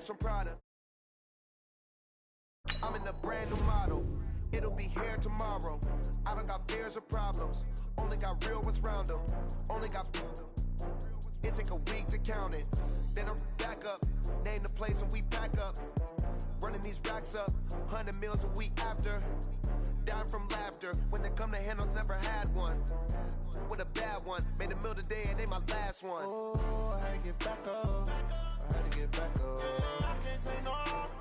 dress from Prada. I'm in a brand new model. It'll be here tomorrow. I don't got fears or problems. Only got real ones round them. Only got. It take a week to count it. Then I'm back up. Name the place and we pack up. Running these racks up. 100 meals a week after. Dying from laughter. When they come to handles, never had one. With a bad one. Made a meal today and they my last one. Oh, I had to get back up. I had to get back up. I can't take no off.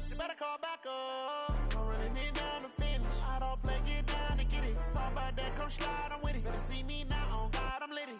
You better call back up. I'm running it down to finish. I don't play, get down to get it. Talk about that, come slide, I'm with it. Better see me now, on God, I'm litty.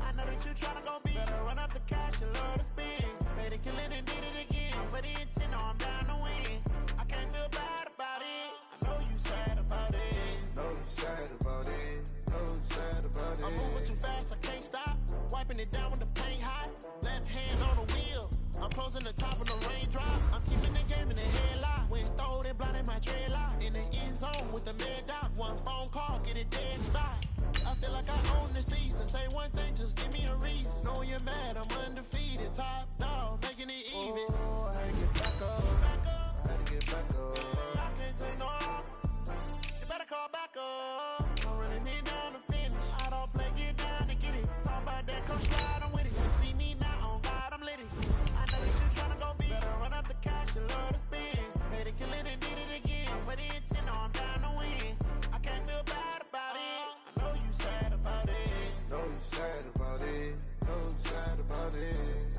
I know that you tryna go big. Better run up the cash, you love to spend. Better kill it and did it again. I'm ready to 10, no, I'm down to win. I can't feel bad about it. I know you sad about it. Know you sad about it. Know you sad about it. I'm moving too fast, I can't stop. Wiping it down when the paint hot. Left hand on the wheel. I'm closing the top of the raindrop. I'm keeping the game in the headlock. When throwed and blinded my dreadlock. In the end zone with the mad dot. One phone call, get it dead stop. I feel like I own the season. Say one thing, just give me a reason. Knowing you're mad, I'm undefeated. Top dog, making it even. Oh, I had to get back up. I had to get back up. I can't take no off. You better call back up. I'm running it down to finish. I don't play, get down to get it. Talk about that, come slide, I'm with it. You see me now, on God, I'm litty. I know that you tryna go big. Better run up the cash, you love to spend. Made it, kill it, and did it again. But it's 10, no, I'm down to win. I can't feel bad about it. I know you sad about it. Know you sad about it. Know you sad about it.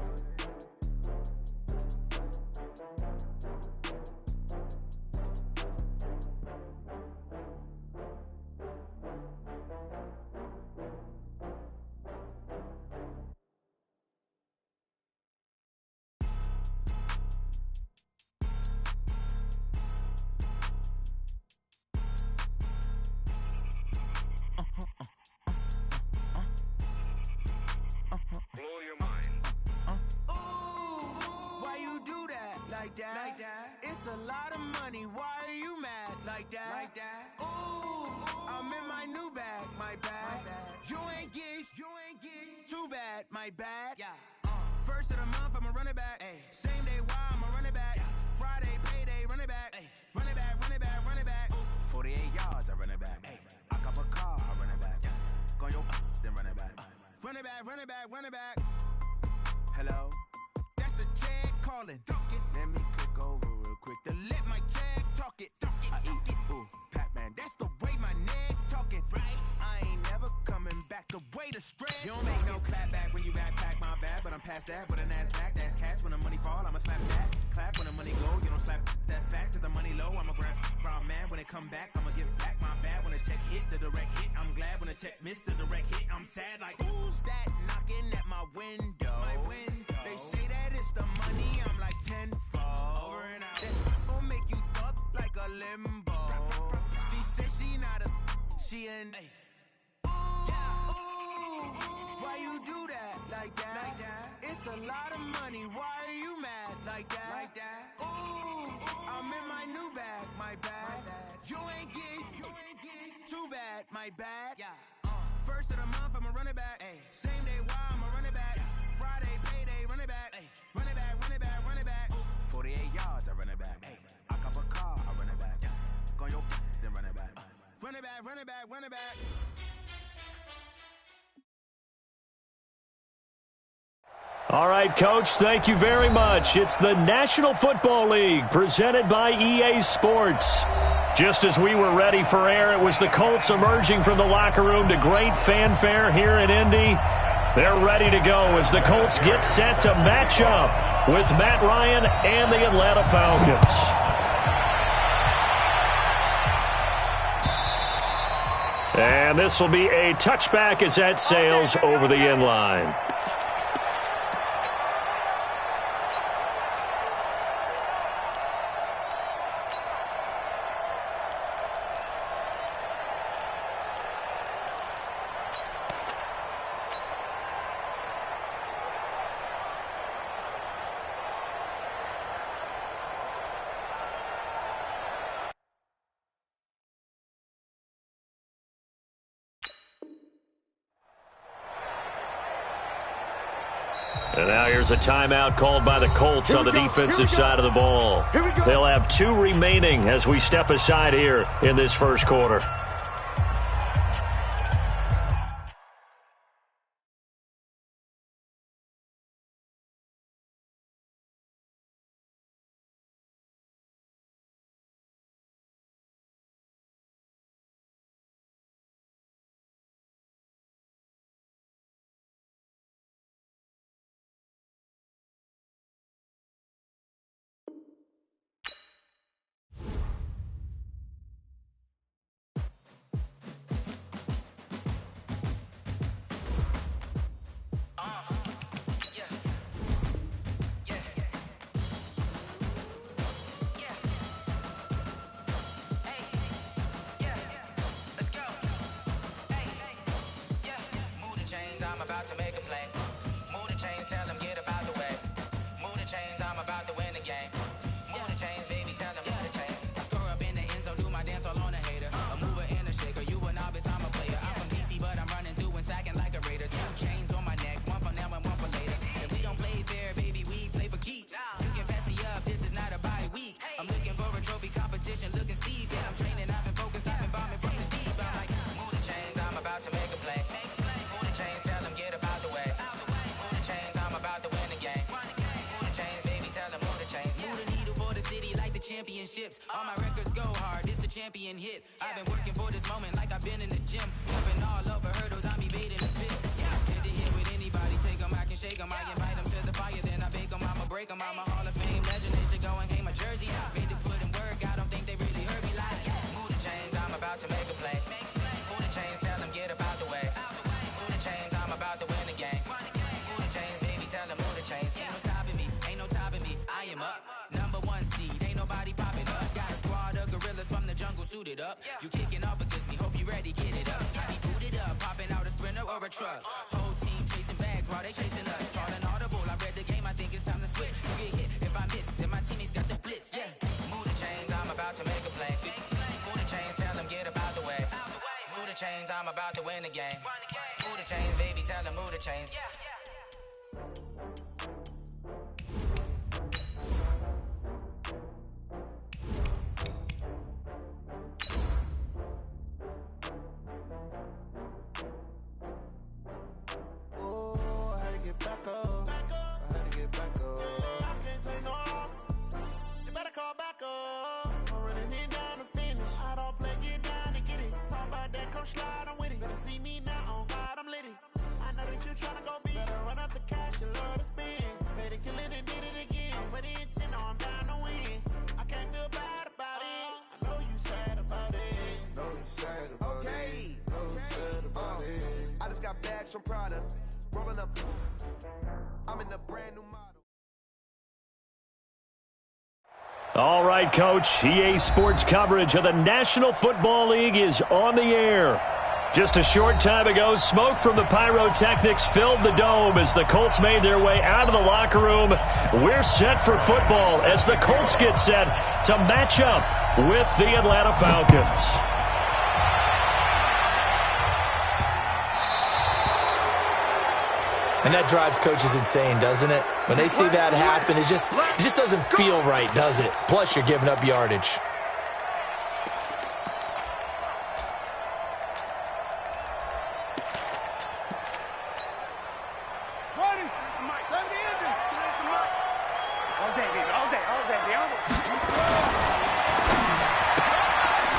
Blow your mind. Why you do that? Like that? It's a lot of money. Why are you mad? Like that? Ooh, I'm in my new bag. My bad. You ain't get too bad. My bad. First of the month, I'ma run it back. Same day, why I'ma run it back. Friday, payday, run it back. Run it back, run it back, run it back. 48 yards, I run it back. I cop a car, I run it back. Go your then run it back. Run it back, run it back, run it back. Hello? That's the check calling. Let me click over real quick to let my check talk it. I eat it. Ooh, Pac-Man, that's the way my neck talking. Right? I ain't never coming back. The way the stress. You don't make no clap back when you backpack my bag, but I'm past that with a NASDAQ. That's cash when the money fall. I'ma slap that. Clap when the money go. You don't slap. That's facts. If the money low, I'ma grab brown man. When it come back, I'ma give back my bad. When the check hit, the direct hit. I'm glad when the check missed the direct hit. I'm sad like who's that knocking at my window? They say that it's the money. I'm like tenfold. Over and out. That's gon' make you up like a limbo. She said she not a. She an. Why you do that? Like that? It's a lot of money. Why are you mad? Like that? Ooh, I'm in my new bag. My bad. You ain't get too bad. My bad. First of the month, I'ma run it back. Same day, why I'ma run it back. Friday, payday, run it back. Run it back, run it back, run it back. 48 yards, I run it back. I cop a car, I run it back. Go your then run it back. Run it back, run it back, run it back. All right, Coach, thank you very much. It's the National Football League presented by EA Sports. Just as we were ready for air, it was the Colts emerging from the locker room to great fanfare here in Indy. They're ready to go as the Colts get set to match up with Matt Ryan and the Atlanta Falcons. And this will be a touchback as that sails over the end line. And now here's a timeout called by the Colts on the defensive side of the ball. They'll have 2 remaining as we step aside here in this first quarter. I'm about to make a play. Move the chains, tell them get up out the way. Move the chains, I'm about to win the game. Move the chains, baby, tell them move the chains. I score up in the end zone, do my dance all on a hater. A mover and a shaker, you a novice, I'm a player. I'm from DC, but I'm running through and sacking like a raider. 2 chains on my neck, one for now and one for later. If we don't play fair, baby, we play for keeps. You can pass me up, this is not a bye week. I'm looking for a trophy competition, looking steep. Yeah, I'm training, I've been focused, I've been bombing from the deep. I'm like, move the chains, I'm about to make a play. Move the chains, tell them get up out the way. Move the chains, I'm about to win the game. Move the chains, baby, tell them move the chains. Move the needle for the city like the championships. All my records go hard, this a champion hit. I've been working for this moment like I've been in the gym. Jumping all over hurdles, I'm evading the pit. Hit to hit with anybody, take them, I can shake them. I invite them to the fire, then I bake them. I'ma break them. I'm a Hall of Fame legend, they should go and hang my jersey. Made to put in work, I don't think they really heard me like. Move the chains, I'm about to make a play. Move the chains, tell them get up out the way. Move the chains, I'm about to win the game. Move the chains, baby, tell them move the chains. Ain't no stopping me, ain't no topping me. I am up, number 1 seed, ain't nobody popping up. Got a squad of gorillas from the jungle suited up. You kicking off against me, hope you ready, get it up. I be booted up, popping out a sprinter or a truck. Whole team chasing bags while they chasing us. Calling audible, I read the game, I think it's time to switch. You get hit, if I miss, then my teammates got the blitz, yeah. Move the chains, I'm about to make a play. Move the chains, tell them get up out the way. Move the chains, I'm about to win the game. Move the chains, baby, tell them move the chains. Oh, I had to get back up. I had to get back up. I can't take no loss. You better call back up. I'm running in down to finish. I don't play, get down and get it. Talk about that, come slide, I'm with it. Better see me now, on God, I'm lit it. I know that you tryna go big. Better run up the cash, you love to spend. Better kill it and did it again. I'm with the intent, no, I'm down to win. I can't feel bad about it. I know you sad about it. Know you sad about Okay. it. Know you sad about it. I just got bags from Prada. Rolling up. I'm in a brand new model. All right, Coach. EA Sports coverage of the National Football League is on the air. Just a short time ago, smoke from the pyrotechnics filled the dome as the Colts made their way out of the locker room. We're set for football as the Colts get set to match up with the Atlanta Falcons. And that drives coaches insane, doesn't it? When they see that happen, it just doesn't feel right, does it? Plus, you're giving up yardage.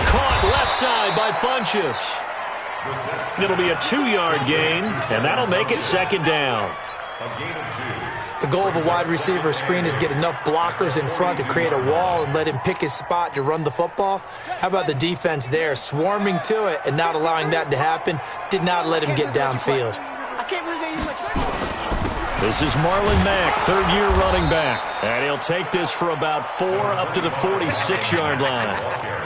Caught left side by Funchess. It'll be a 2-yard gain, and that'll make it second down. The goal of a wide receiver screen is get enough blockers in front to create a wall and let him pick his spot to run the football. How about the defense there, swarming to it and not allowing that to happen? Did not let him get downfield. This is Marlon Mack, third-year running back, and he'll take this for about 4 up to the 46-yard line.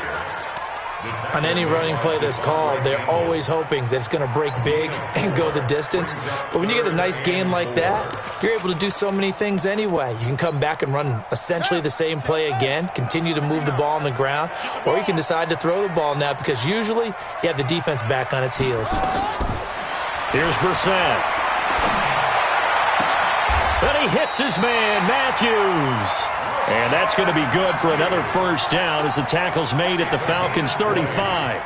On any running play that's called, they're always hoping that it's going to break big and go the distance. But when you get a nice game like that, you're able to do so many things anyway. You can come back and run essentially the same play again, continue to move the ball on the ground, or you can decide to throw the ball now because usually you have the defense back on its heels. Here's Brissett. And he hits his man, Matthews. And that's going to be good for another first down as the tackle's made at the Falcons' 35.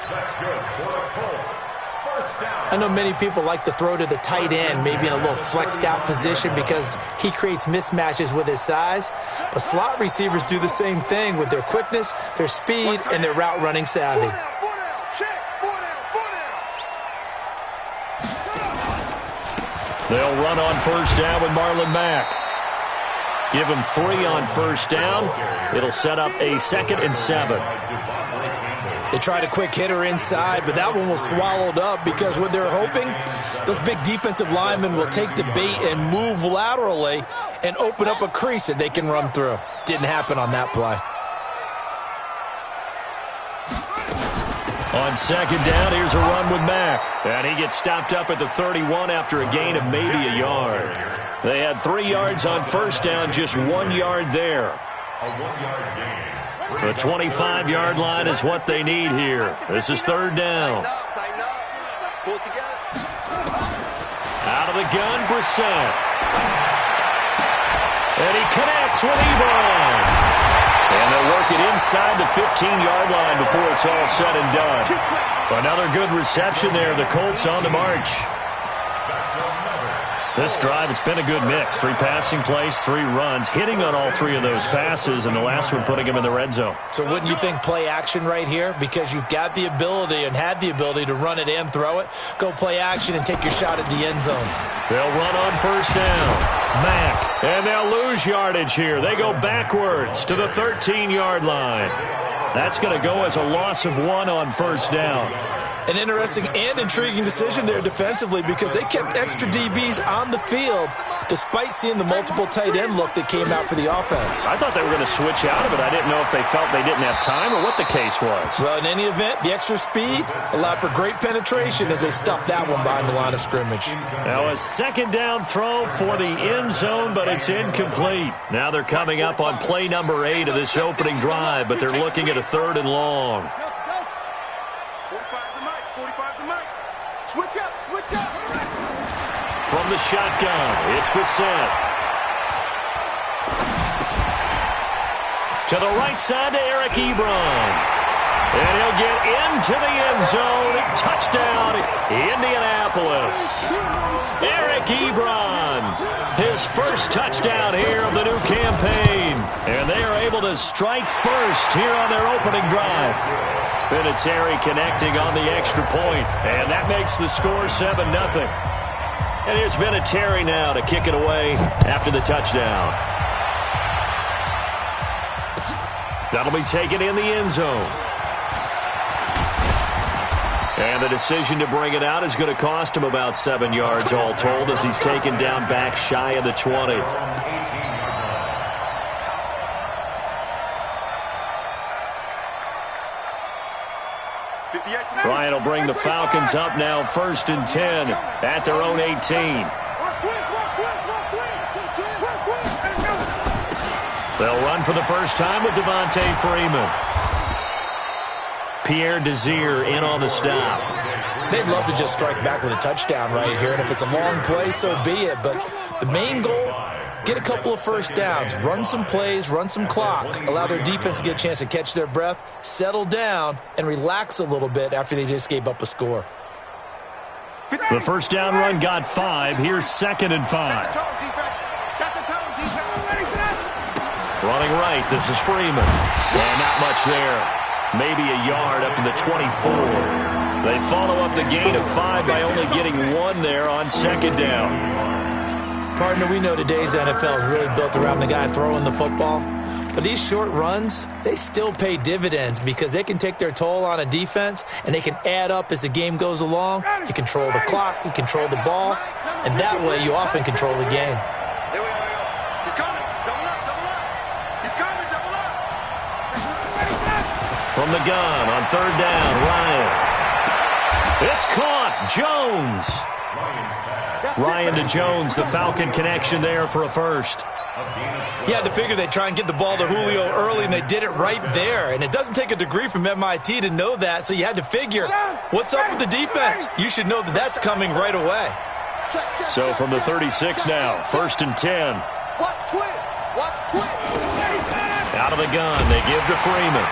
That's good for the Colts. First down. I know many people like to throw to the tight end, maybe in a little flexed out position because he creates mismatches with his size. But slot receivers do the same thing with their quickness, their speed, and their route running savvy. They'll run on first down with Marlon Mack. Give him 3 on first down. It'll set up a 2nd and 7. They tried a quick hitter inside, but that one was swallowed up because what they're hoping, those big defensive linemen will take the bait and move laterally and open up a crease that they can run through. Didn't happen on that play. On second down, here's a run with Mack. And he gets stopped up at the 31 after a gain of maybe a yard. They had 3 yards on first down, just 1 yard there. A 1-yard gain. The 25-yard line is what they need here. This is third down. Out of the gun, Brissett. And he connects with Ebron. And they'll work it inside the 15-yard line before it's all said and done. Another good reception there. The Colts on the march. This drive, it's been a good mix. 3 passing plays, 3 runs, hitting on all 3 of those passes, and the last one putting him in the red zone. So wouldn't you think play action right here? Because you've got the ability and had the ability to run it and throw it. Go play action and take your shot at the end zone. They'll run on first down. Mack. And they'll lose yardage here. They go backwards to the 13-yard line. That's going to go as a loss of 1 on first down. An interesting and intriguing decision there defensively because they kept extra DBs on the field despite seeing the multiple tight end look that came out for the offense. I thought they were going to switch out of it. I didn't know if they felt they didn't have time or what the case was. Well, in any event, the extra speed allowed for great penetration as they stuffed that one behind the line of scrimmage. Now a second down throw for the end zone, but it's incomplete. Now they're coming up on play number 8 of this opening drive, but they're looking at a 3rd and long. Switch up. From the shotgun, it's Brissett. To the right side to Eric Ebron. And he'll get into the end zone. Touchdown, Indianapolis. Eric Ebron, his first touchdown here of the new campaign. And they are able to strike first here on their opening drive. Vinatieri connecting on the extra point, and that makes the score 7-0. And here's Vinatieri now to kick it away after the touchdown. That'll be taken in the end zone. And the decision to bring it out is going to cost him about 7 yards all told as he's taken down back shy of the 20. Ryan will bring the Falcons up now 1st and 10 at their own 18. They'll run for the first time with Devontae Freeman. Pierre Desir in on the stop. They'd love to just strike back with a touchdown right here, and if it's a long play, so be it. But the main goal, get a couple of first downs, run some plays, run some clock, allow their defense to get a chance to catch their breath, settle down, and relax a little bit after they just gave up a score. The first down run got 5. Here's 2nd and 5. Running right, this is Freeman. And not much there. Maybe a yard up to the 24. They follow up the gain of 5 by only getting 1 there on 2nd down. Partner, we know today's NFL is really built around the guy throwing the football. But these short runs, they still pay dividends because they can take their toll on a defense and they can add up as the game goes along. You control the clock, you control the ball, and that way you often control the game. From the gun on 3rd down, Ryan. It's caught. Jones. Ryan to Jones, the Falcon connection there for a first. You had to figure they'd try and get the ball to Julio early, and they did it right there. And it doesn't take a degree from MIT to know that, so you had to figure, what's up with the defense? You should know that that's coming right away. So from the 36 now, 1st and 10. Watch twist. Out of the gun, they give to Freeman.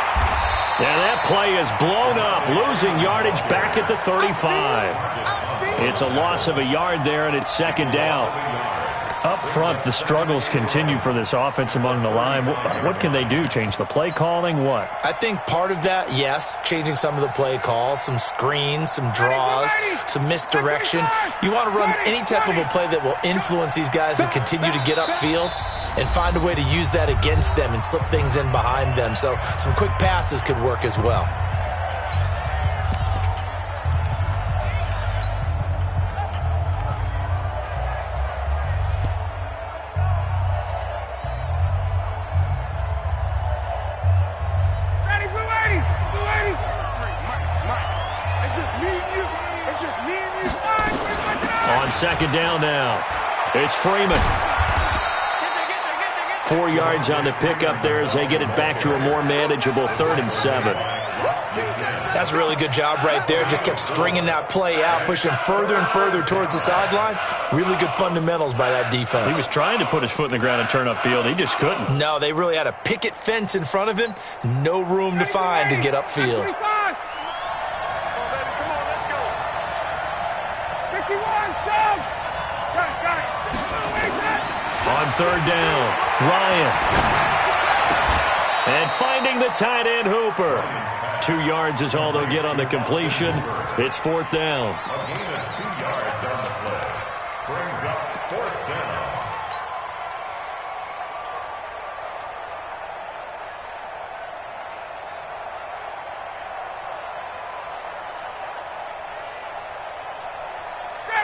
And that play is blown up, losing yardage back at the 35. It's a loss of a yard there, and it's 2nd down. Up front, the struggles continue for this offense among the line. What can they do? Change the play calling? What? I think part of that, yes, changing some of the play calls, some screens, some draws, some misdirection. You want to run any type of a play that will influence these guys and continue to get upfield and find a way to use that against them and slip things in behind them. So some quick passes could work as well. On 2nd down now, it's Freeman. 4 yards on the pickup there as they get it back to a more manageable 3rd and 7. That's a really good job right there. Just kept stringing that play out, pushing further and further towards the sideline. Really good fundamentals by that defense. He was trying to put his foot in the ground and turn upfield. He just couldn't. No, they really had a picket fence in front of him. No room to find to get upfield. On 3rd down, Ryan. And finding the tight end, Hooper. 2 yards is all they'll get on the completion. It's 4th down. A gain of 2 yards on the play. Brings up 4th down.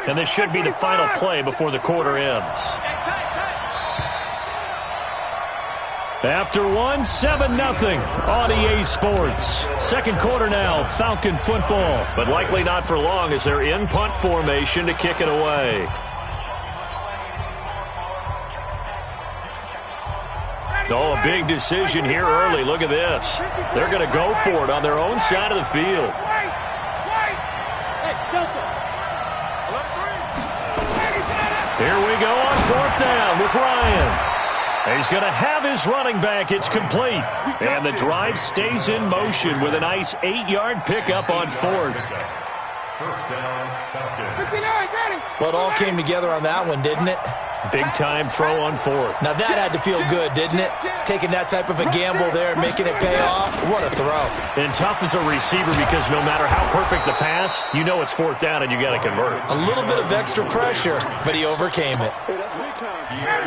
And this should be the final play before the quarter ends. After 7-0 on EA Sports. 2nd quarter now, Falcon football. But likely not for long as they're in punt formation to kick it away. Oh, a big decision here early. Look at this. They're going to go for it on their own side of the field. Here we go on 4th down with Ryan. He's going to have his running back. It's complete. And the drive stays in motion with a nice 8-yard pickup on 4th. First down, Falcons. Well, it all came together on that one, didn't it? Big-time throw on 4th. Now, that had to feel good, didn't it? Taking that type of a gamble there and making it pay off. What a throw. And tough as a receiver because no matter how perfect the pass, you know it's 4th down and you got to convert. A little bit of extra pressure, but he overcame it.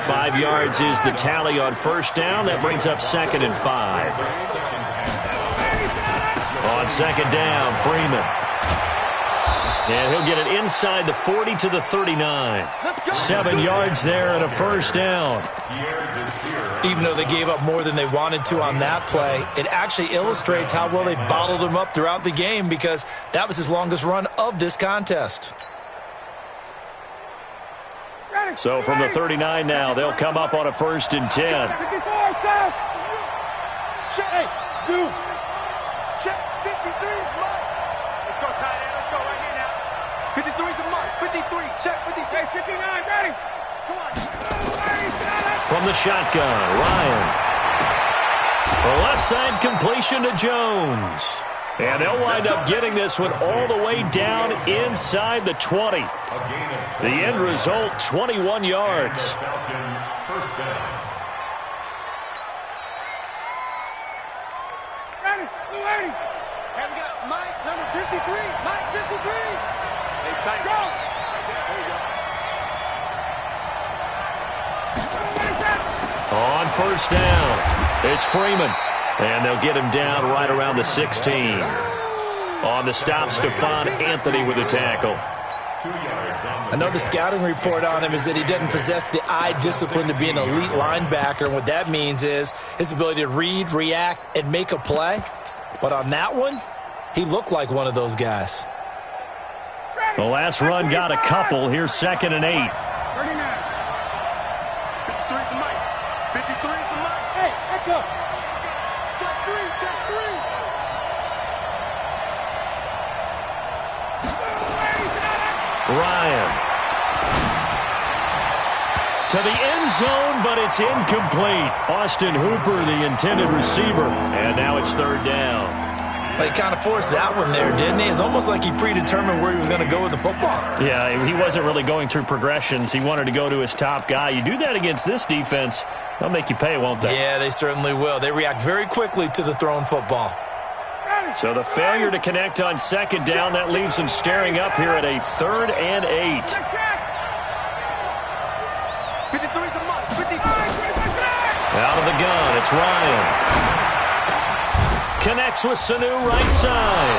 5 yards is the tally on 1st down. That brings up 2nd and 5. On 2nd down, Freeman. And he'll get it inside the 40 to the 39. 7 yards there and a 1st down. Even though they gave up more than they wanted to on that play, it actually illustrates how well they bottled him up throughout the game because that was his longest run of this contest. So from the 39 now, they'll come up on a 1st and 10. Check. 2. Check. 53's mark. Let's go, tight end. Let's go right here now. 53's the mark. 53. Check. 53. 59. Ready. Come on. From the shotgun, Ryan. The left side completion to Jones. And they'll wind up getting this one all the way down inside the 20. The end result, 21 yards. First down. Ready. And we got Mike, number 53. Mike, 53. Hey, tight. Go. On 1st down, it's Freeman. And they'll get him down right around the 16. On the stop, Stephon Anthony with a tackle. I know the scouting report on him is that he doesn't possess the eye discipline to be an elite linebacker. And what that means is his ability to read, react, and make a play. But on that one, he looked like one of those guys. The last run got a couple. Here's 2nd and 8. 39. 53 to Mike. 53 to Mike. Hey, echo. Check 3. Ryan. To the end zone, but it's incomplete. Austin Hooper, the intended receiver. And now it's third down. He kind of forced that one there, didn't he? It's almost like he predetermined where he was going to go with the football. Yeah, he wasn't really going through progressions. He wanted to go to his top guy. You do that against this defense, they'll make you pay, won't they? Yeah, they certainly will. They react very quickly to the thrown football. So the failure to connect on second down, that leaves them staring up here at a 3rd and 8. Out of the gun, it's Ryan. Connects with Sanu right side.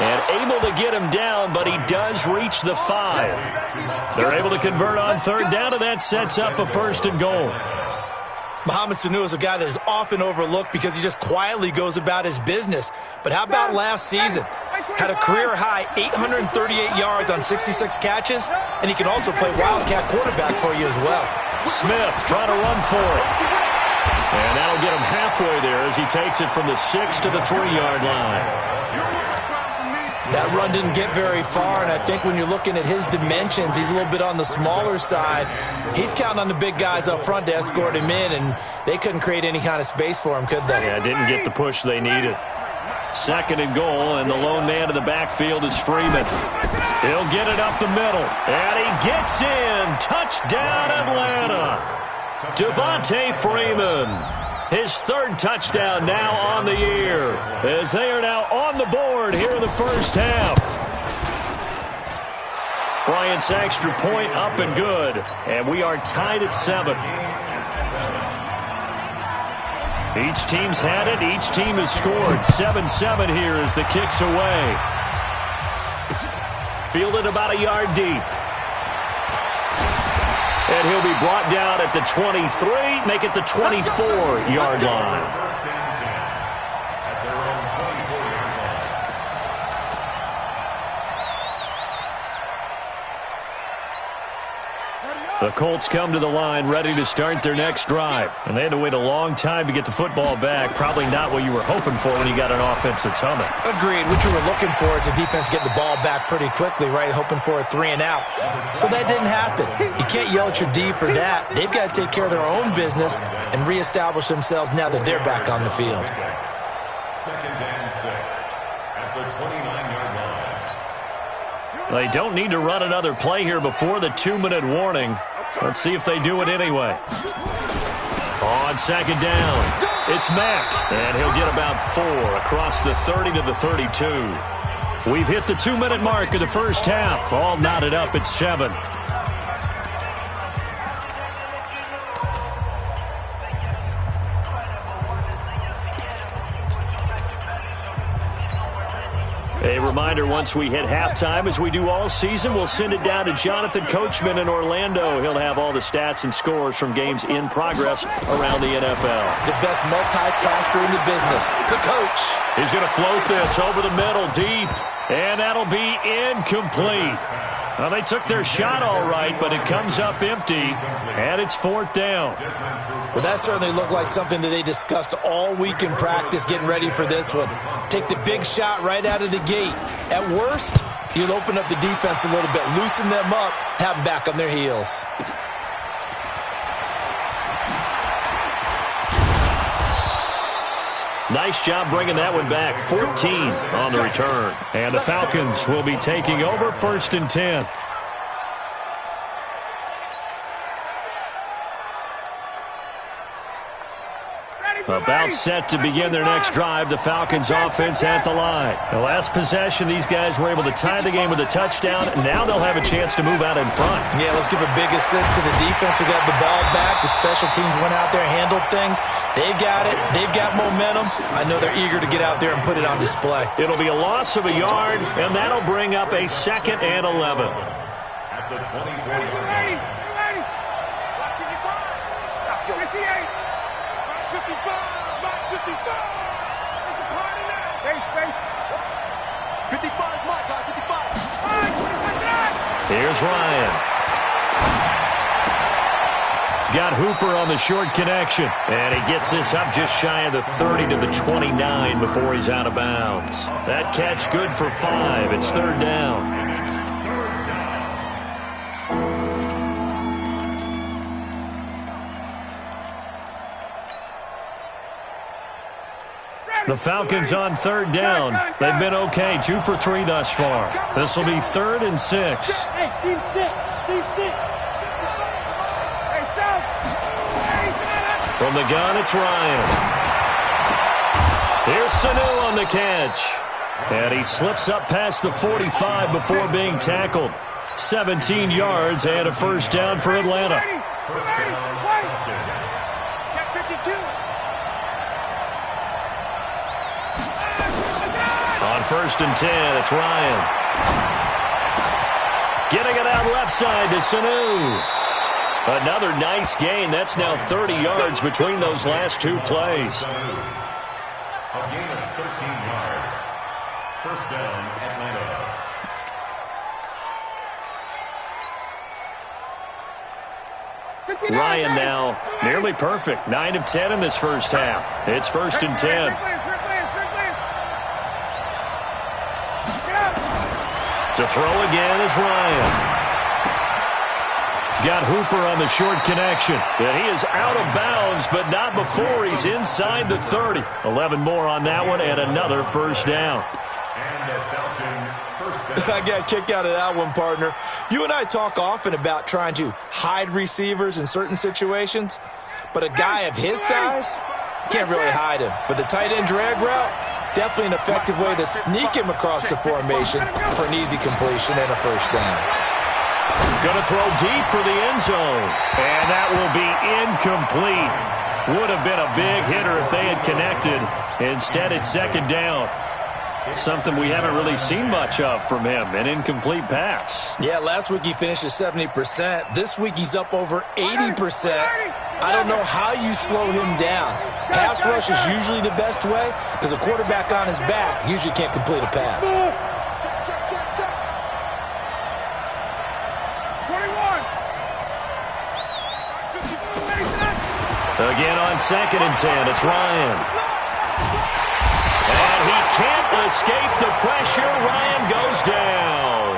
And able to get him down, but he does reach the 5. They're able to convert on third down, and that sets up a 1st and goal. Mohamed Sanu is a guy that is often overlooked because he just quietly goes about his business. But how about last season? Had a career-high 838 yards on 66 catches, and he can also play wildcat quarterback for you as well. Smith trying to run for it. And that'll get him halfway there as he takes it from the 6 to the 3-yard line. That run didn't get very far, and I think when you're looking at his dimensions, he's a little bit on the smaller side. He's counting on the big guys up front to escort him in, and they couldn't create any kind of space for him, could they? Yeah, didn't get the push they needed. 2nd and goal, and the lone man in the backfield is Freeman. He'll get it up the middle, and he gets in. Touchdown, Atlanta. Devontae Freeman. His 3rd touchdown now on the year, as they are now on the board here in the first half. Bryant's extra point up and good, and we are tied at 7. Each team's had it. Each team has scored. 7-7 here as the kick's away. Fielded about a yard deep. And he'll be brought down at the 23, make it the 24-yard line. The Colts come to the line ready to start their next drive. And they had to wait a long time to get the football back. Probably not what you were hoping for when you got an offense that's humming. Agreed. What you were looking for is the defense getting the ball back pretty quickly, right? Hoping for a 3 and out. So that didn't happen. You can't yell at your D for that. They've got to take care of their own business and reestablish themselves now that they're back on the field. 2nd and 6 at the 29-yard line. They don't need to run another play here before the 2-minute warning. Let's see if they do it anyway. On 2nd down, it's Mack, and he'll get about 4 across the 30 to the 32. We've hit the 2-minute mark of the first half. All knotted up at 7. A reminder, once we hit halftime, as we do all season, we'll send it down to Jonathan Coachman in Orlando. He'll have all the stats and scores from games in progress around the NFL. The best multitasker in the business, the coach. He's going to float this over the middle, deep, and that'll be incomplete. Well, they took their shot all right, but it comes up empty, and it's 4th down. Well, that certainly looked like something that they discussed all week in practice getting ready for this one. Take the big shot right out of the gate. At worst, you'll open up the defense a little bit, loosen them up, have them back on their heels. Nice job bringing that one back. 14 on the return. And the Falcons will be taking over 1st and 10. About set to begin their next drive. The Falcons offense at the line. The last possession, these guys were able to tie the game with a touchdown. Now they'll have a chance to move out in front. Yeah, let's give a big assist to the defense who got the ball back. The special teams went out there, handled things. They've got it. They've got momentum. I know they're eager to get out there and put it on display. It'll be a loss of a yard, and that'll bring up a 2nd and 11. At the 24-yard line. Stop, yo. 58. 55. 55. It's a party now. Space. 55 is my guy. 55. Here's Ryan. He's got Hooper on the short connection. And he gets this up just shy of the 30 to the 29 before he's out of bounds. That catch good for 5. It's 3rd down. The Falcons on third down. They've been okay, 2 for 3 thus far. This will be 3rd and 6. Hey, Steve 6. Steve 6. Hey, South. From the gun, it's Ryan. Here's Sanu on the catch. And he slips up past the 45 before being tackled. 17 yards and a first down for Atlanta. Check 52. On 1st and 10, it's Ryan. Getting it out left side to Sanu. Another nice gain. That's now 30 yards between those last 2 plays. A gain of 13 yards. First down, Atlanta. Ryan now nearly perfect. 9 of 10 in this first half. It's 1st and 10. To throw again is Ryan. He's got Hooper on the short connection. And he is out of bounds, but not before he's inside the 30. 11 more on that one and another first down. And a Falcon first down. I got a kick out of that one, partner. You and I talk often about trying to hide receivers in certain situations, but a guy of his size, can't really hide him. But the tight end drag route, definitely an effective way to sneak him across the formation for an easy completion and a first down. Going to throw deep for the end zone. And that will be incomplete. Would have been a big hitter if they had connected. Instead, it's 2nd down. Something we haven't really seen much of from him, an incomplete pass. Yeah, last week he finished at 70%. This week he's up over 80%. I don't know how you slow him down. Pass rush is usually the best way because a quarterback on his back usually can't complete a pass. 21. Again on 2nd and 10, it's Ryan. And he can't escape the pressure. Ryan goes down.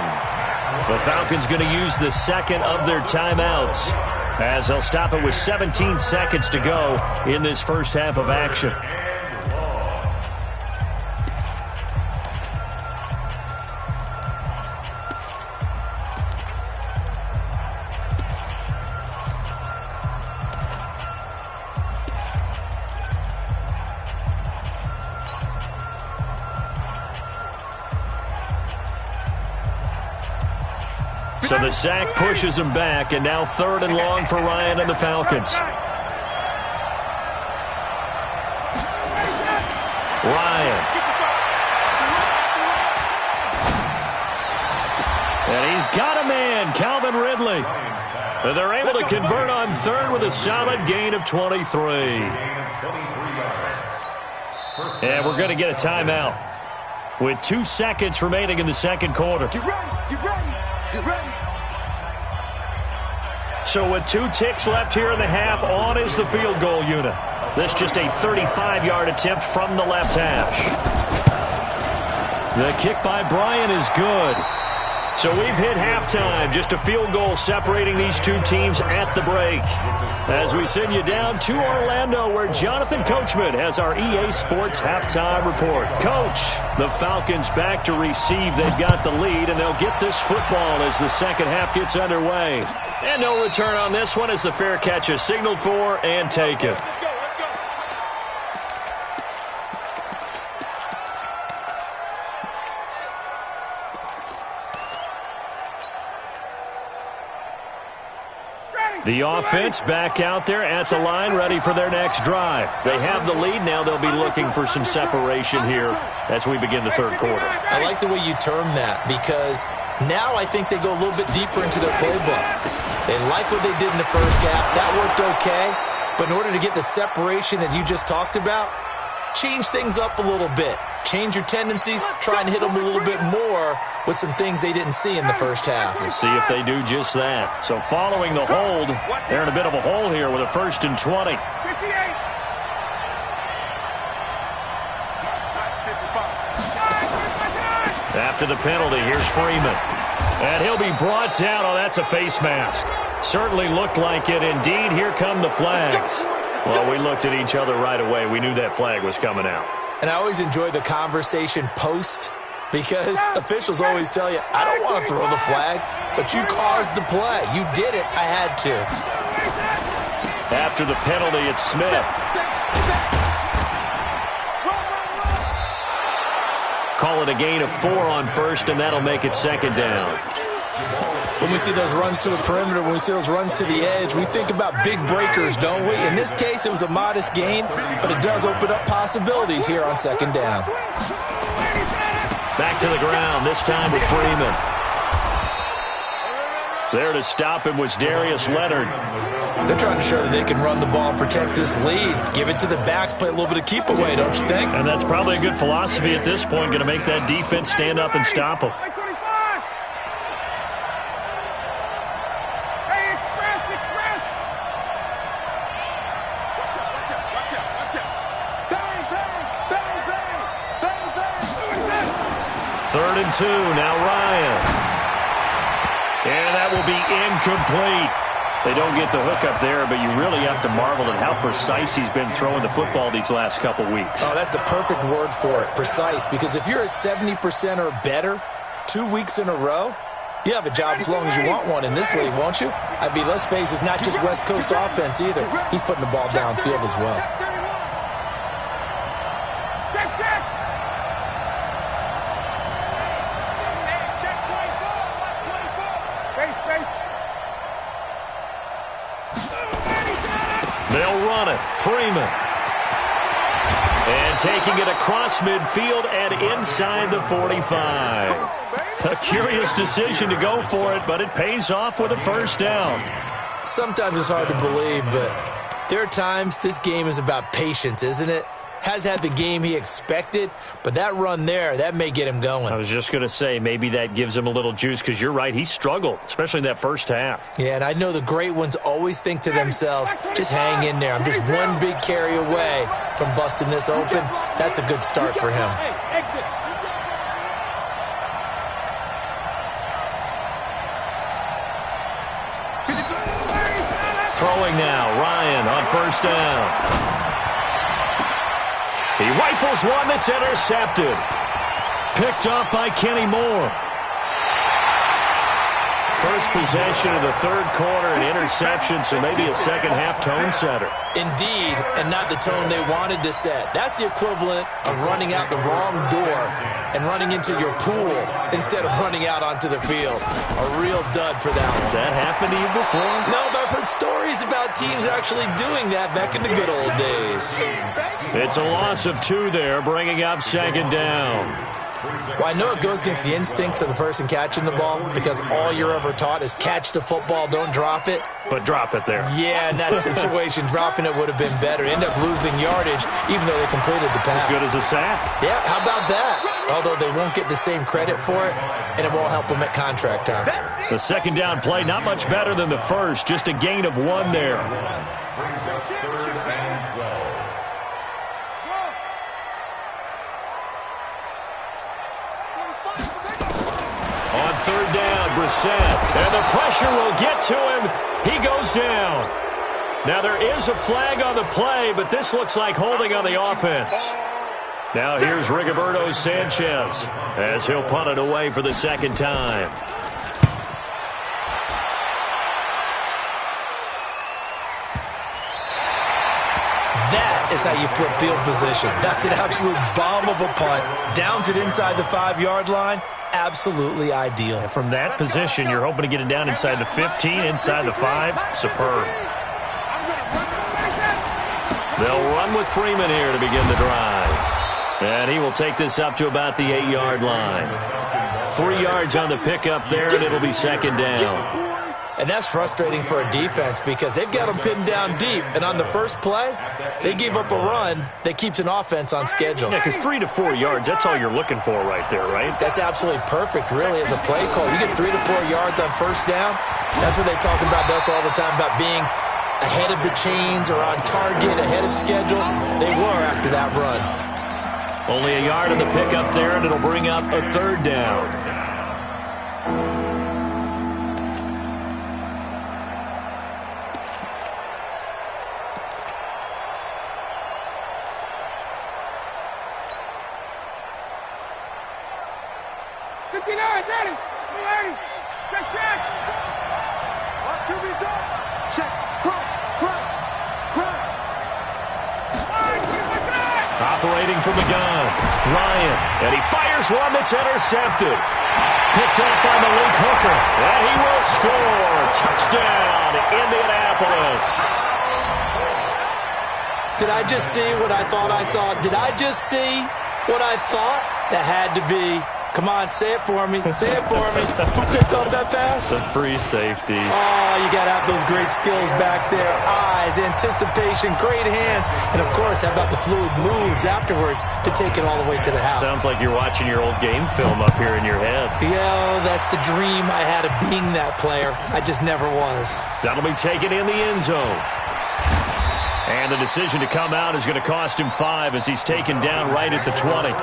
The Falcons going to use the second of their timeouts, as they'll stop it with 17 seconds to go in this first half of action. So the sack pushes him back, and now 3rd and long for Ryan and the Falcons. Ryan. And he's got a man, Calvin Ridley. And they're able to convert on 3rd with a solid gain of 23. And we're going to get a timeout with 2 seconds remaining in the second quarter. Get ready. Get ready. Get ready. So with 2 ticks left here in the half, on is the field goal unit. This just a 35-yard attempt from the left hash. The kick by Bryant is good. So we've hit halftime, just a field goal separating these 2 teams at the break. As we send you down to Orlando, where Jonathan Coachman has our EA Sports halftime report. Coach, the Falcons back to receive. They've got the lead, and they'll get this football as the second half gets underway. And no return on this one as the fair catch is signaled for and taken. The offense back out there at the line, ready for their next drive. They have the lead. Now they'll be looking for some separation here as we begin the third quarter. I like the way you term that, because now I think they go a little bit deeper into their playbook. They like what they did in the first half. That worked okay. But in order to get the separation that you just talked about, change things up a little bit. Change your tendencies, try and hit them a little bit more with some things they didn't see in the first half. We'll see if they do just that. So following the hold, they're in a bit of a hole here with a 1st and 20. 58. After the penalty, here's Freeman. And he'll be brought down. Oh, that's a face mask. Certainly looked like it. Indeed, here come the flags. Well, we looked at each other right away. We knew that flag was coming out. And I always enjoy the conversation post because officials always tell you, I don't want to throw the flag, but you caused the play. You did it. I had to. After the penalty, it's Smith. Call it a gain of 4 on first, and that'll make it second down. When we see those runs to the perimeter, when we see those runs to the edge, we think about big breakers, don't we? In this case, it was a modest gain, but it does open up possibilities here on second down. Back to the ground, this time with Freeman. There to stop him was Darius Leonard. They're trying to show that they can run the ball and protect this lead. Give it to the backs, play a little bit of keep away, don't you think? And that's probably a good philosophy at this point, going to make that defense stand up and stop them. Third and 2, now Ryan. And that will be incomplete. They don't get the hook up there, but you really have to marvel at how precise he's been throwing the football these last couple weeks. Oh, that's the perfect word for it, precise, because if you're at 70% or better 2 weeks in a row, you have a job as long as you want one in this league, won't you? I mean, let's face it, it's not just West Coast offense either. He's putting the ball downfield as well. They'll run it. Freeman. And taking it across midfield and inside the 45. A curious decision to go for it, but it pays off with a first down. Sometimes it's hard to believe, but there are times this game is about patience, isn't it? Has had the game he expected, but that run there, that may get him going. I was just going to say, maybe that gives him a little juice, because you're right, he struggled, especially in that first half. Yeah, and I know the great ones always think to themselves, just hang in there. I'm just one big carry away from busting this open. That's a good start for him. Throwing now, Ryan on first down. He rifles one that's intercepted. Picked up by Kenny Moore. First possession of the third quarter, an interception, so maybe a second-half tone setter. Indeed, and not the tone they wanted to set. That's the equivalent of running out the wrong door and running into your pool instead of running out onto the field. A real dud for that one. Has that happened to you before? No, but I've heard stories about teams actually doing that back in the good old days. It's a loss of 2 there, bringing up second down. Well, I know it goes against the instincts of the person catching the ball because all you're ever taught is catch the football, don't drop it. But drop it there. Yeah, in that situation, dropping it would have been better. End up losing yardage, even though they completed the pass. As good as a sack. Yeah, how about that? Although they won't get the same credit for it, and it won't help them at contract time. The second down play, not much better than the first. Just a gain of 1 there. On third down, Brissett. And the pressure will get to him. He goes down. Now there is a flag on the play, but this looks like holding on the offense. Now here's Rigoberto Sanchez as he'll punt it away for the second time. That is how you flip field position. That's an absolute bomb of a punt. Downs it inside the 5-yard line. Absolutely ideal. From that position, you're hoping to get it down inside the 15, inside the 5. Superb. They'll run with Freeman here to begin the drive. And he will take this up to about the 8-yard line. 3 yards on the pickup there, and it'll be second down. And that's frustrating for a defense because they've got them pinned down deep. And on the first play, they gave up a run that keeps an offense on schedule. Yeah, because 3 to 4 yards, that's all you're looking for right there, right? That's absolutely perfect, really, as a play call. You get 3 to 4 yards on first down. That's what they talk about to us all the time, about being ahead of the chains or on target, ahead of schedule. They were after that run. Only a yard on the pickup there, and it'll bring up a third down. waiting from the gun. Ryan, and he fires one that's intercepted. Picked up by Malik Hooker, and he will score. Touchdown, Indianapolis. Did I just see what I thought I saw? Did I just see what I thought? That had to be. Come on, say it for me. Say it for me. Who picked up that pass? It's a free safety. Oh, you got to have those great skills back there. Eyes, anticipation, great hands. And, of course, how about the fluid moves afterwards to take it all the way to the house? Sounds like you're watching your old game film up here in your head. Yo, that's the dream I had of being that player. I just never was. That'll be taken in the end zone. And the decision to come out is going to cost him 5 as he's taken down right at the 20.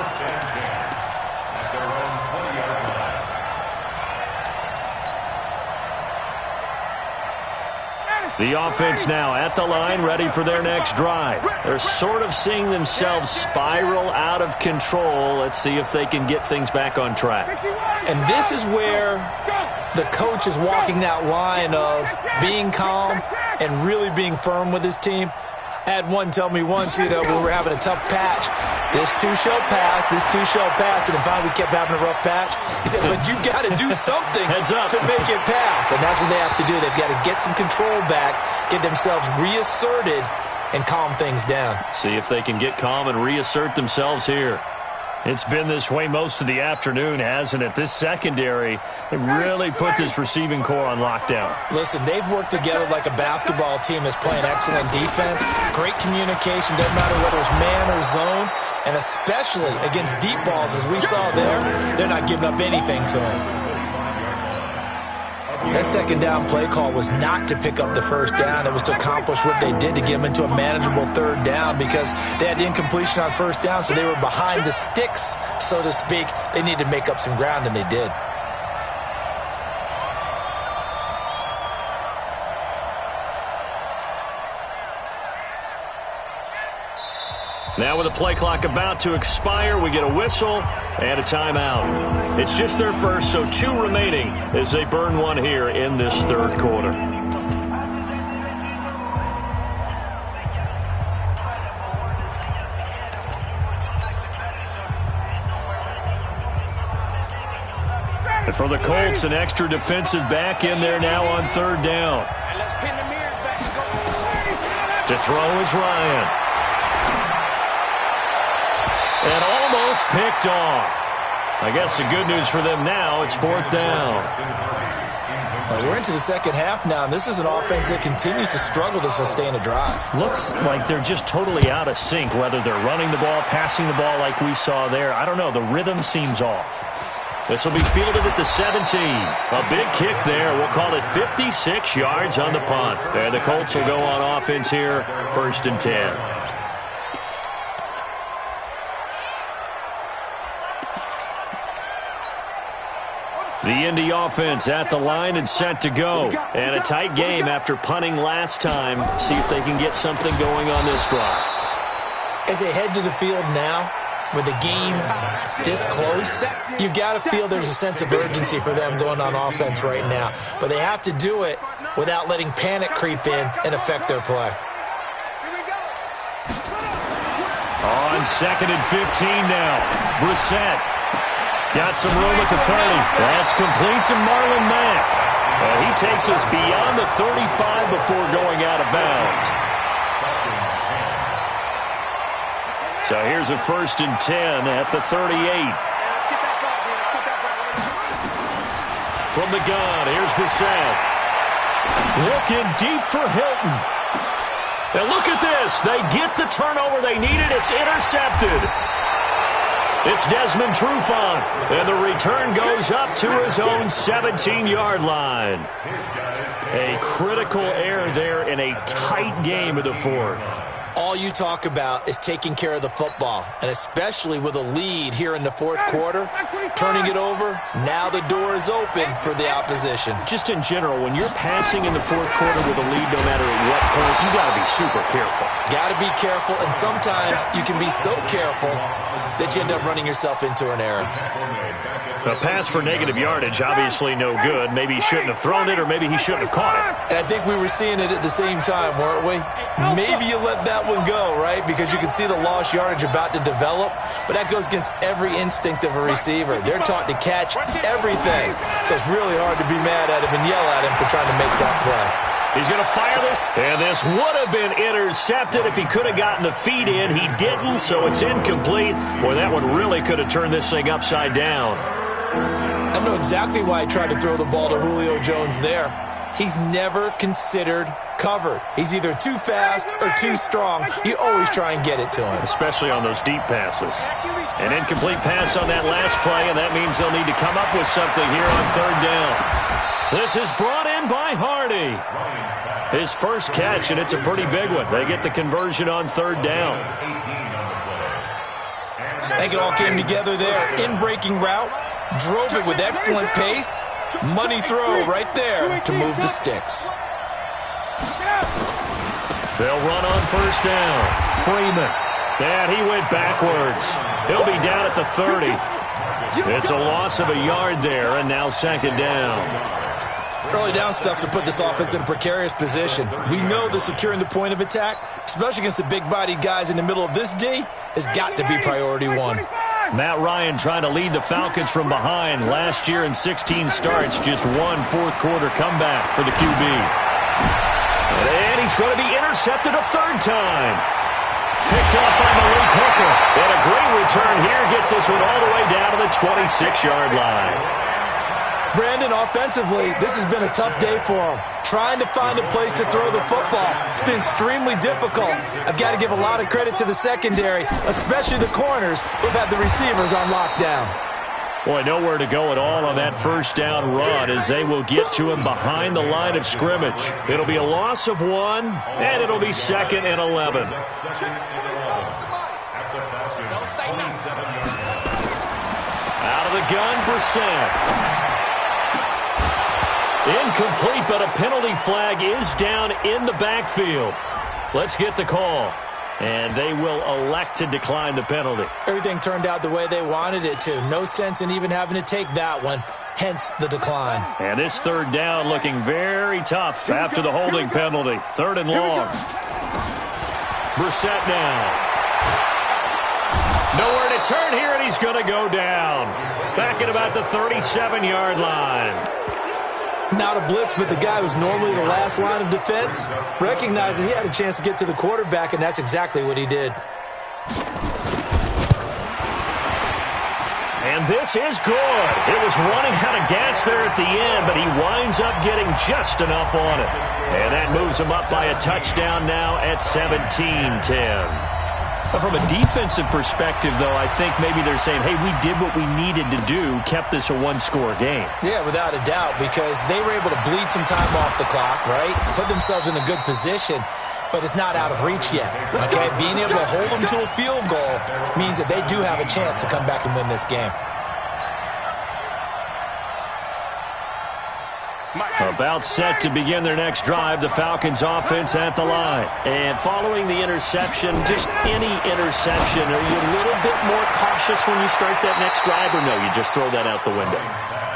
The offense now at the line, ready for their next drive. They're sort of seeing themselves spiral out of control. Let's see if they can get things back on track. And this is where the coach is walking that line of being calm and really being firm with his team. I had one tell me once, we were having a tough patch. This too shall pass, this too shall pass. And then finally we kept having a rough patch. He said, but you got to do something to make it pass. And that's what they have to do. They've got to get some control back, get themselves reasserted, and calm things down. See if they can get calm and reassert themselves here. It's been this way most of the afternoon, hasn't it? This secondary, they really put this receiving core on lockdown. Listen, they've worked together like a basketball team that's playing excellent defense. Great communication, doesn't matter whether it's man or zone. And especially against deep balls, as we saw there, they're not giving up anything to them. That second down play call was not to pick up the first down. It was to accomplish what they did to get them into a manageable third down because they had incompletion on first down, so they were behind the sticks, so to speak. They needed to make up some ground, and they did. Now with the play clock about to expire, we get a whistle and a timeout. It's just their first, so 2 remaining as they burn one here in this third quarter. And for the Colts, an extra defensive back in there now on third down. To throw is Ryan. And almost picked off. I guess the good news for them now, it's 4th down. We're into the second half now, and this is an offense that continues to struggle to sustain a drive. Looks like they're just totally out of sync, whether they're running the ball, passing the ball like we saw there. I don't know. The rhythm seems off. This will be fielded at the 17. A big kick there. We'll call it 56 yards on the punt. And the Colts will go on offense here, 1st and 10. The Indy offense at the line and set to go. And a tight game after punting last time. See if they can get something going on this drive. As they head to the field now, with the game this close, you've got to feel there's a sense of urgency for them going on offense right now. But they have to do it without letting panic creep in and affect their play. On 2nd and 15 now. Brissett. Got some room at the 30. That's complete to Marlon Mack. And he takes us beyond the 35 before going out of bounds. So here's a 1st and 10 at the 38. From the gun, here's Brissett. Looking deep for Hilton. And look at this. They get the turnover they needed. It's intercepted. It's Desmond Trufant, and the return goes up to his own 17-yard line. A critical error there in a tight game of the 4th. All you talk about is taking care of the football, and especially with a lead here in the 4th quarter, turning it over. Now the door is open for the opposition. Just in general, when you're passing in the fourth quarter with a lead, no matter at what point, you got to be super careful. Got to be careful, and sometimes you can be so careful that you end up running yourself into an error. A pass for negative yardage, obviously no good. Maybe he shouldn't have thrown it, or maybe he shouldn't have caught it. And I think we were seeing it at the same time, weren't we? Maybe you let that one go, right? Because you can see the lost yardage about to develop. But that goes against every instinct of a receiver. They're taught to catch everything. So it's really hard to be mad at him and yell at him for trying to make that play. He's going to fire this. And this would have been intercepted if he could have gotten the feet in. He didn't, so it's incomplete. Boy, that one really could have turned this thing upside down. I know exactly why he tried to throw the ball to Julio Jones there. He's never considered covered. He's either too fast or too strong. You always try and get it to him. Especially on those deep passes. An incomplete pass on that last play, and that means they'll need to come up with something here on third down. This is brought in by Hardy. His first catch, and it's a pretty big one. They get the conversion on third down. I think it all came together there. In-breaking route. Drove it with excellent pace. Money throw right there to move the sticks. They'll run on first down. Freeman. And he went backwards. He'll be down at the 30. It's a loss of a yard there, and now second down. Early down stuff to put this offense in a precarious position. We know that securing the point of attack, especially against the big-bodied guys in the middle of this D, has got to be priority one. Matt Ryan trying to lead the Falcons from behind. Last year in 16 starts, just one fourth-quarter comeback for the QB. And he's going to be intercepted a third time. Picked up by Malik Hooker. And a great return here gets this one all the way down to the 26-yard line. Brandon, offensively, this has been a tough day for him. Trying to find a place to throw the football. It's been extremely difficult. I've got to give a lot of credit to the secondary, especially the corners who've had the receivers on lockdown. Boy, nowhere to go at all on that first down run as they will get to him behind the line of scrimmage. It'll be a loss of 1, and it'll be 2nd and 11. Out of the gun, Brissett. Incomplete, but a penalty flag is down in the backfield. Let's get the call. And they will elect to decline the penalty. Everything turned out the way they wanted it to. No sense in even having to take that one. Hence the decline. And this third down looking very tough after the holding penalty. Third and long. Brissett now. Nowhere to turn here, and he's going to go down. Back at about the 37-yard line. Not a blitz, but the guy who's normally the last line of defense recognized that he had a chance to get to the quarterback, and that's exactly what he did. And this is good. It was running out of gas there at the end, but he winds up getting just enough on it. And that moves him up by a touchdown now at 17-10. From a defensive perspective, though, I think maybe they're saying, hey, we did what we needed to do, kept this a one-score game. Yeah, without a doubt, because they were able to bleed some time off the clock, right? Put themselves in a good position, but it's not out of reach yet, okay? Being able to hold them to a field goal means that they do have a chance to come back and win this game. About set to begin their next drive, the Falcons offense at the line. And following the interception, just any interception, are you a little bit more cautious when you start that next drive, or no, you just throw that out the window?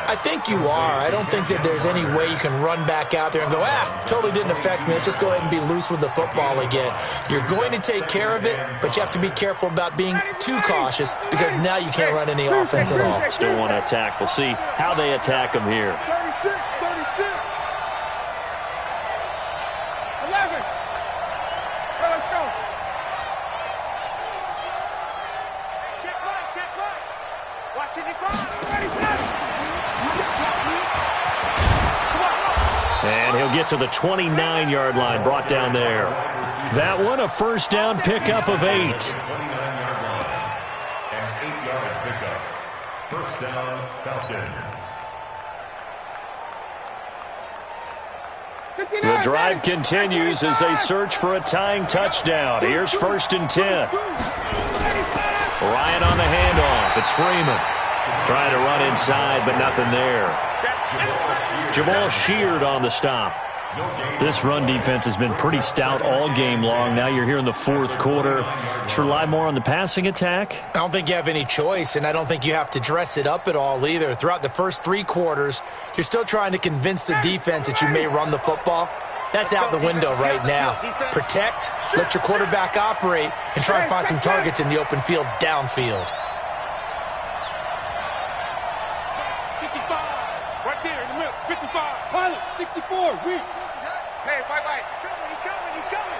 I think you are. I don't think that there's any way you can run back out there and go, totally didn't affect me. Let's just go ahead and be loose with the football again. You're going to take care of it, but you have to be careful about being too cautious because now you can't run any offense at all. Still want to attack. We'll see how they attack them here. 36. 11. Let's go. Check right. Watch it, ready, set. And he'll get to the 29-yard line, brought down there. That one, a first down pickup of 8. 29-yard line. An 8-yard pickup. First down, Falcons. The drive continues as they search for a tying touchdown. Here's 1st and 10. Ryan on the handoff. It's Freeman. Trying to run inside, but nothing there. Jamal Sheard on the stop. This run defense has been pretty stout all game long. Now you're here in the fourth quarter. Just rely more on the passing attack? I don't think you have any choice, and I don't think you have to dress it up at all either. Throughout the first 3 quarters, you're still trying to convince the defense that you may run the football. That's out the window right now. Protect, let your quarterback operate, and try and find some targets in the open field downfield. 55, right there in the middle, 55. Pilot, 64, weak. Hey, white. He's coming.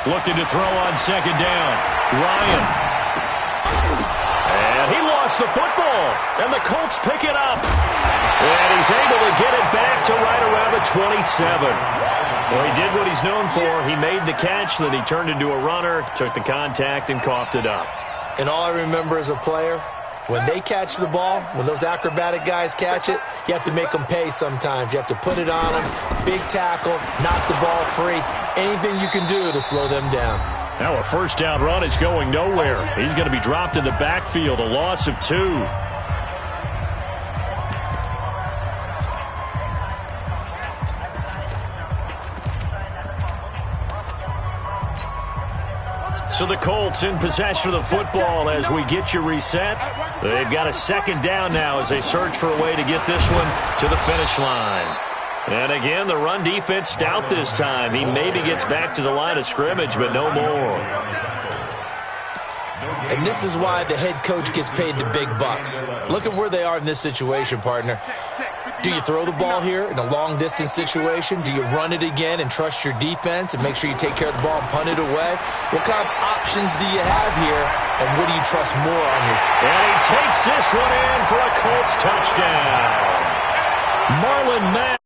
Looking to throw on second down. Ryan. And he lost the football. And the Colts pick it up. And he's able to get it back to right around the 27. Well, he did what he's known for. He made the catch, then he turned into a runner, took the contact, and coughed it up. And all I remember as a player, when they catch the ball, when those acrobatic guys catch it, you have to make them pay sometimes. You have to put it on them, big tackle, knock the ball free, anything you can do to slow them down. Now a first down run is going nowhere. He's going to be dropped in the backfield, a loss of 2. So the Colts in possession of the football as we get you reset. They've got a second down now as they search for a way to get this one to the finish line. And again, the run defense stout this time. He maybe gets back to the line of scrimmage, but no more. And this is why the head coach gets paid the big bucks. Look at where they are in this situation, partner. Do you throw the ball here in a long-distance situation? Do you run it again and trust your defense and make sure you take care of the ball and punt it away? What kind of options do you have here, and what do you trust more on your... And he takes this one in for a Colts touchdown. Marlon Mack.